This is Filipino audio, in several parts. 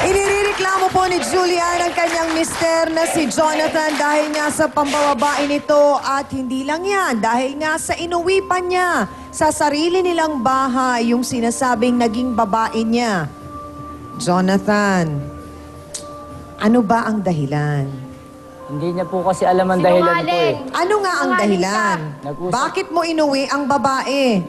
Inireklamo po ni Julian ang kanyang mister na si Jonathan dahil nga sa pambababae nito at hindi lang yan, dahil nga sa inuwi pa niya sa sarili nilang bahay yung sinasabing naging babae niya. Jonathan, ano ba ang dahilan? Hindi niya po kasi alam ang dahilan ko eh. Ano nga ang dahilan? Nag-usap- Bakit mo inuwi ang babae?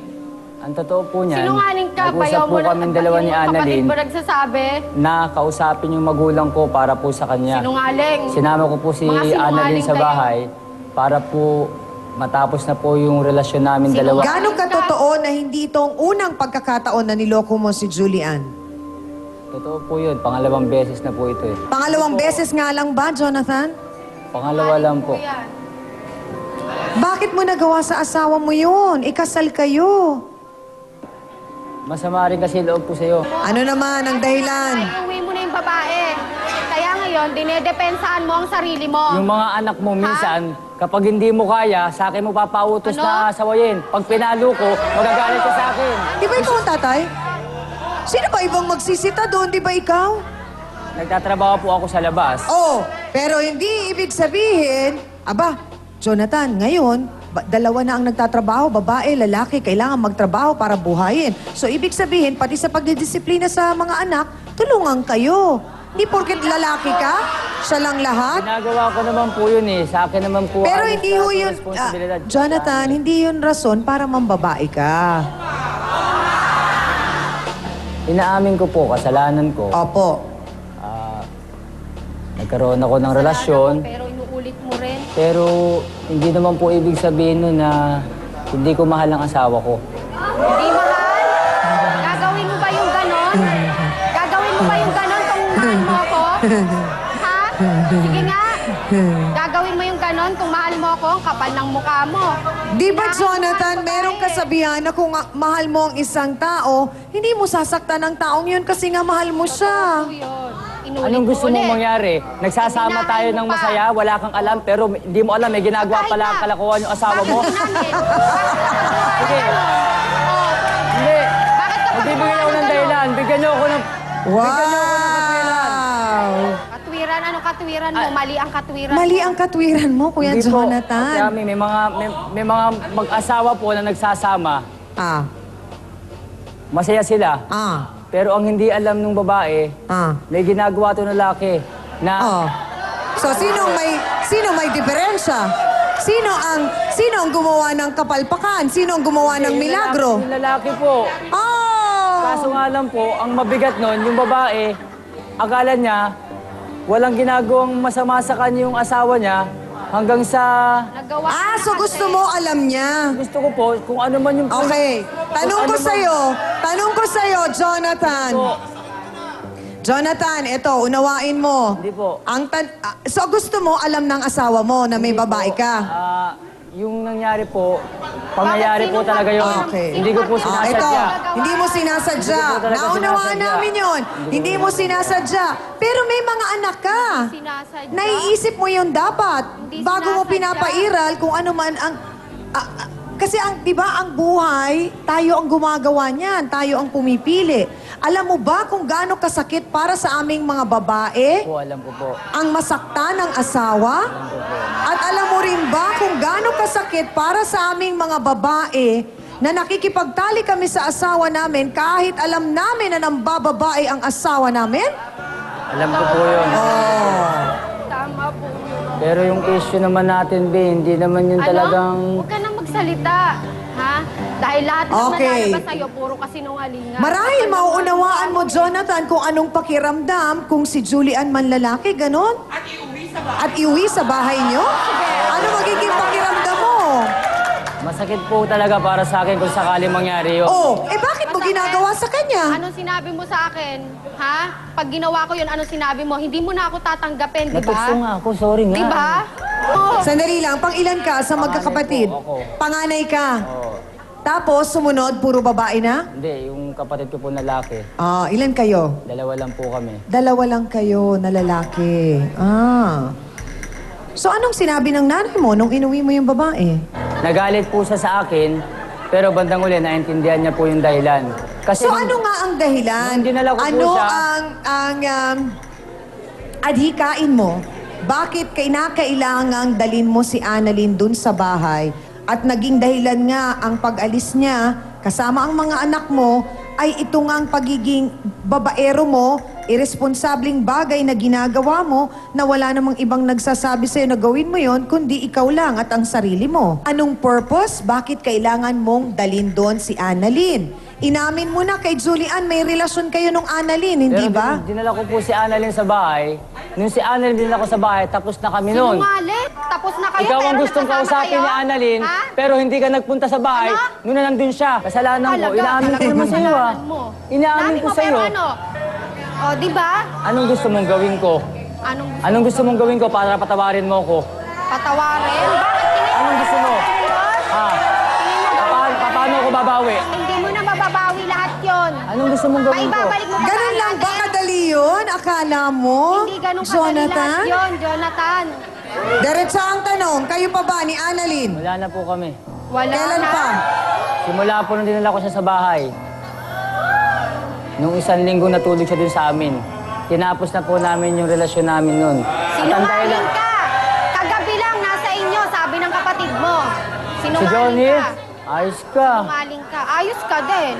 Ang totoo po niyan, Sinungaling ka, nag-usap bayaw po mo na kaming dalawa ni kapatid Annalyn mo nagsasabi. na kausapin yung magulang ko para po sa kanya. Sinungaling. Sinama ko po si Mga sinungaling Annalyn sa kayo. bahay para po matapos na po yung relasyon namin dalawa. Gano'ng katotoo na hindi itong unang pagkakataon na niloko mo si Julian? Totoo po yun, pangalawang beses na po ito eh. Pangalawang beses nga lang ba, Jonathan? Pangalawa lang po. Yan. Bakit mo nagawa sa asawa mo yun? Ikasal kayo. Masama rin kasi loob po sa'yo. Ano naman ang dahilan? Ay, uwi mo na yung babae. Kaya ngayon, dinedepensaan mo ang sarili mo. Yung mga anak mo minsan, kapag hindi mo kaya, sa akin mo papautos Ano? na sawayin. Pag pinalo ko, magagalit ka sa akin. Di ba ikaw ang tatay? Sino ba ibang magsisita doon? Di ba ikaw? Nagtatrabaho po ako sa labas. Oh, pero hindi ibig sabihin, aba, Jonathan, ngayon, dalawa na ang nagtatrabaho, babae, lalaki, kailangan magtrabaho para buhayin. So, ibig sabihin, pati sa pagdidisiplina sa mga anak, tulungan kayo. Hindi porket lalaki ka, siya lang lahat. Ginagawa ko naman po yun eh. Sa akin naman po. Pero ang hindi ho yun, responsibilidad. Jonathan, hindi yun rason para mambabae ka. Inaamin ko po, kasalanan ko. Opo. Nagkaroon ako ng relasyon. Pero inuulit mo rin. Pero hindi naman po ibig sabihin nun na hindi ko mahal ang asawa ko. Hindi mahal? Gagawin mo ba yung ganon? Gagawin mo ba yung ganon kung mahal mo ako? Ha? Sige nga. Gagawin mo yung ganon kung mahal mo ako, ang kapal ng mukha mo. Di ba, Jonathan, merong kasabihan na kung mahal mo ang isang tao, hindi mo sasaktan ang taong yun kasi nga mahal mo siya. Inulit Anong gusto mo mong ulit. mangyari? Nagsasama tayo ng masaya, wala kang alam, pero hindi mo alam, may ginagawa pala ang kalakuhan yung asawa mo. Bakit namin? Sige. Hindi. Bakit ka Magbibigay ako ng dahilan. Bigyan niyo ako ng... Wow! Katwiran, ano katwiran mo? Mali ang katwiran Mali mo. ang katwiran mo, Kuya Hindi po. Jonathan. Kami, may mga mag-asawa po na nagsasama. Ah, Masaya sila. ah, Pero ang hindi alam ng babae, ah. may ginagawa to ng lalaki na Oh. So, sino may diferensya? Sino ang gumawa ng kapalpakan? Sino ang gumawa ng milagro? Yung lalaki po. Oh! Kaso nga lang po, ang mabigat nun, yung babae, akala niya, walang ginagawang masama sa kanya yung asawa niya, hanggang sa... Nagawa Ah, ka so na gusto kasi. mo alam niya. Gusto ko po, kung ano man yung... Okay. Tanong ko sa'yo, Jonathan. Po. Jonathan, ito, unawain mo. Hindi po. So gusto mo alam ng asawa mo na may babae ka? Yung nangyari po, pangyayari po talaga yun. Okay. Hindi ko po Ito, sinasadya. hindi mo sinasadya. Hindi ko talaga Naunawaan sinasadya. namin yun. Hindi mo sinasadya. Pero may mga anak ka. Sinasadya. Naiisip mo yun dapat. Hindi Bago mo sinasadya. pinapairal kung ano man ang... kasi ang, di ba, ang buhay, tayo ang gumagawa niyan. Tayo ang pumipili. Alam mo ba kung gaano kasakit para sa aming mga babae Po, alam ko po. ang masaktan ng asawa? At alam mo rin ba kung gaano kasakit para sa aming mga babae na nakikipagtali kami sa asawa namin kahit alam namin na nambababae ang asawa namin? Alam ko po yun. Tama po. Pero yung issue naman natin, B, hindi naman yun talagang... Huwag ka nang magsalita. Ha? Dahil lahat ng Okay. nalalabas sa'yo, puro kasinungalingan. Marahil mauunawaan mo, Jonathan, kung anong pakiramdam kung si Julian man lalaki, ganon? At iuwi sa bahay niyo? Ano magiging pakiramdam mo? Masakit po talaga para sa akin kung sakali mangyari yun. Oh, bakit mo ginagawa sa kanya? Anong sinabi mo sa akin? Ha? Pag ginawa ko yun, anong sinabi mo? Hindi mo na ako tatanggapin, di ba? Natukso nga ako, sorry nga. Di ba? Oh. Sandali lang, pang ilan ka sa magkakapatid? po, ako. Panganay ka. Oo. Tapos, sumunod, puro babae na? Hindi, yung kapatid ko po na lalaki. Ah, ilan kayo? Dalawa lang po kami. Dalawa lang kayo na lalaki. Ah. So, anong sinabi ng nanay mo nung inuwi mo yung babae? Nagalit po siya sa akin, pero bandang uli, naintindihan niya po yung dahilan. Kasi So ano nga ang dahilan? nung dinala ko po Ano siya- ang adhikain mo? Bakit kinakailangang dalin mo si Annalyn dun sa bahay? At naging dahilan nga ang pag-alis niya kasama ang mga anak mo ay ito nga ang pagiging babaero mo, irresponsabling bagay na ginagawa mo na wala namang ibang nagsasabi sa'yo na gawin mo yon kundi ikaw lang at ang sarili mo. Anong purpose? Bakit kailangan mong dalin doon si Annalyn? Inamin mo na kay Julian, may relasyon kayo nung Annalyn, hindi Pero ba? dinala ko po si Annalyn sa bahay. Nung si Annalyn dinala ko sa bahay, tapos na kami noon. Sinungaling. Tapos na kayo, Ikaw pero ang gustong nagkasama kausapin kayo? ni Annalyn, Ha? pero hindi ka nagpunta sa bahay. Ano? Noon na nandun siya. Kasalanan ko. Talaga, Inaamin ko talaga naman sa iyo, ah. kasalanan mo. Inaamin Inamin ko mo, sa iyo. pero ano? O, di ba? Anong gusto mong gawin ko? Anong gusto mong gawin ko para patawarin mo ko? Patawarin? Bakit tingin Anong gusto mo? yun? Paano ako babawi? Hindi mo na mababawi lahat yon. Anong gusto mong gawin ko? Maibabalik mo ba Ganun lang ba Annalyn? kadali yun? Akala mo? Hindi ganun kadali lahat Jonathan? yun, Jonathan. Diretsa ang tanong, kayo pa ba ni Annalyn? Wala na po kami. Wala Kailan na. pa? Simula po nung dinala ko siya sa bahay. Nung 1 linggo natulog siya dun sa amin. Tinapos na po namin yung relasyon namin nun. At ang Sinungaling dahilan- ka. Kagabi lang nasa inyo, sabi ng kapatid mo. Si Sinungaling Johnny, ka. ayos ka. Sinungaling ka. Ayos ka din.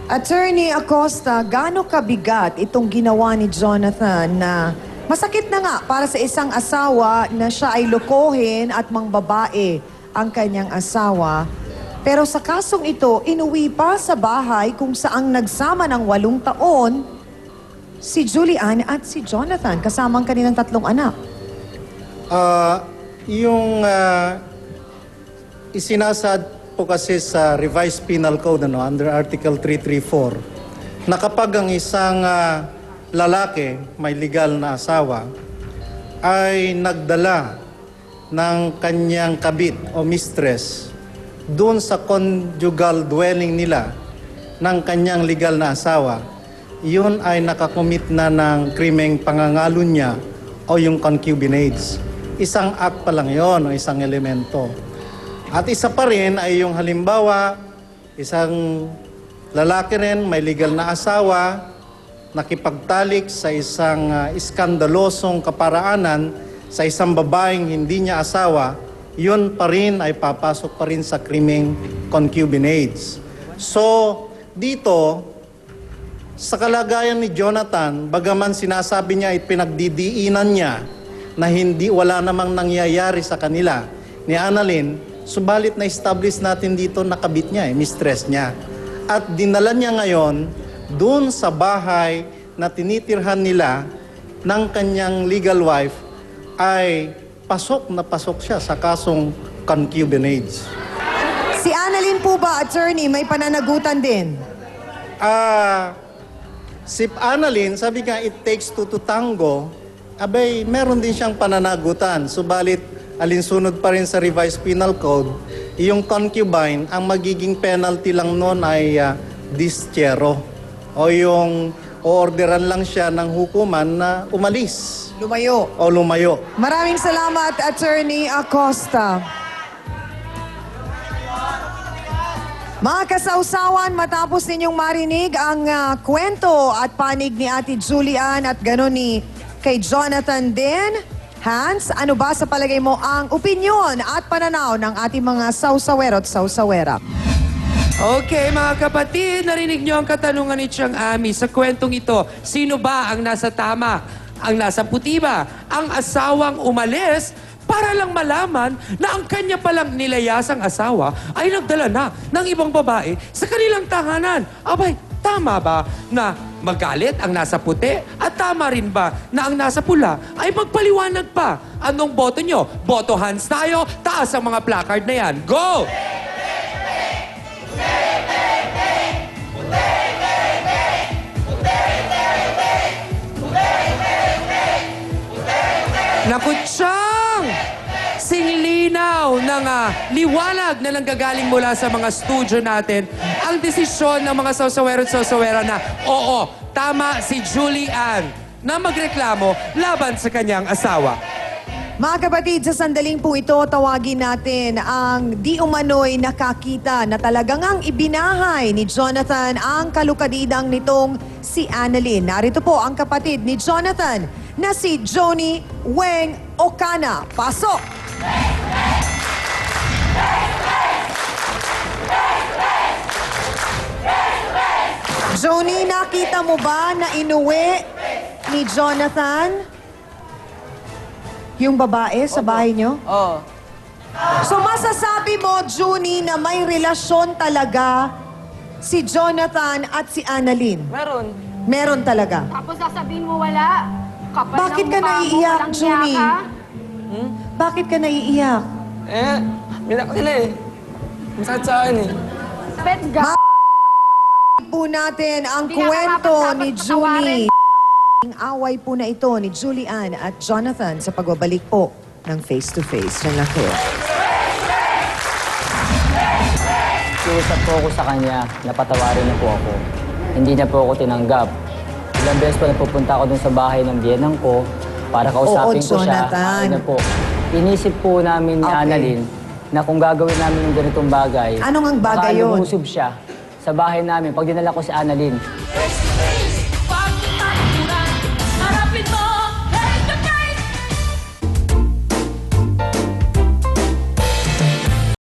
Attorney Acosta, gaano kabigat itong ginawa ni Jonathan na masakit na nga para sa isang asawa na siya ay lokohin at mangbabae ang kanyang asawa. Pero sa kasong ito, inuwi pa sa bahay kung saang nagsama ng 8 taon si Julian at si Jonathan, kasama ang kanilang 3 anak. Yung isinasad po kasi sa Revised Penal Code under Article 334 na kapag ang isang lalaki, may legal na asawa, ay nagdala ng kanyang kabit o mistress doon sa conjugal dwelling nila ng kanyang legal na asawa, yun ay nakakomit na ng krimeng pangangalo niya o yung concubinage. Isang act pa lang yon o isang elemento. At isa pa rin ay yung halimbawa, isang lalaki rin may legal na asawa, nakipagtalik sa isang iskandalosong kaparaanan sa isang babaeng hindi niya asawa, yun pa rin ay papasok pa rin sa krimeng concubinage. So, dito, sa kalagayan ni Jonathan, bagaman sinasabi niya at pinagdidiinan niya na wala namang nangyayari sa kanila ni Annalyn, subalit na-establish natin dito na kabit niya, mistress niya. At dinala niya ngayon doon sa bahay na tinitirhan nila ng kanyang legal wife ay pasok na pasok siya sa kasong concubinage. Si Annalyn po ba, attorney, may pananagutan din? Si Annalyn, sabi nga, it takes two to tango, abay, meron din siyang pananagutan. Subalit, alinsunod pa rin sa Revised Penal Code, yung concubine, ang magiging penalty lang noon ay dischero. O yung orderan lang siya ng hukuman na umalis Lumayo. o lumayo. Maraming salamat, Attorney Acosta. Mga kasausawan, matapos ninyong marinig ang kwento at panig ni Ate Julian at gano'n ni kay Jonathan din. Hans, ano ba sa palagay mo ang opinyon at pananaw ng ating mga sausawero at sausawera? Okay, mga kapatid, narinig niyo ang katanungan ni Chang Ami sa kwentong ito. Sino ba ang nasa tama? Ang nasa puti ba? Ang asawang umalis para lang malaman na ang kanya palang nilayasang asawa ay nagdala na ng ibang babae sa kanilang tahanan. Abay, tama ba na magalit ang nasa puti? At tama rin ba na ang nasa pula ay magpaliwanag pa? Anong boto nyo? Boto hands tayo, taas ang mga placard na yan. Go! Nakutsang! Singlinaw ng liwanag na nanggagaling mula sa mga studio natin ang desisyon ng mga sausawero at sausawera na oo, tama si Julian na magreklamo laban sa kanyang asawa. Mga kapatid, sa sandaling po ito, tawagin natin ang di umano'y nakakita na talagang ang ibinahay ni Jonathan ang kalukadidang nitong si Annalyn. Narito po ang kapatid ni Jonathan na si Joni Weng Ocana. Pasok! Joni, nakita mo ba na inuwi ni Jonathan yung babae sa bahay nyo? Oo. So masasabi mo, Juni, na may relasyon talaga si Jonathan at si Annalyn? Meron. Meron talaga. Tapos sasabihin mo wala. Kapal Bakit ng ka mukha mo, naiiyak, walang Juni? hiya ka. Bakit ka naiiyak? Minak nila eh. Masakit sa akin eh. Bet ga. Po natin ang Hindi na kwento karapat-dapat ni patawarin. Julie. Ang away po na ito ni Julian at Jonathan sa pagbabalik po ng face-to-face. Yan lang po. Kiusap po ako sa kanya, napatawarin na po ako. Hindi niya po ako tinanggap. Ilang beses po napupunta ako dun sa bahay ng biyenang ko para kausapin ko siya. Jonathan. Ano po, inisip po namin ni Okay. Annalyn na kung gagawin namin yung ganitong bagay, Anong ang bagay baka yun? lumusob siya sa bahay namin. Pag dinala ko si Annalyn,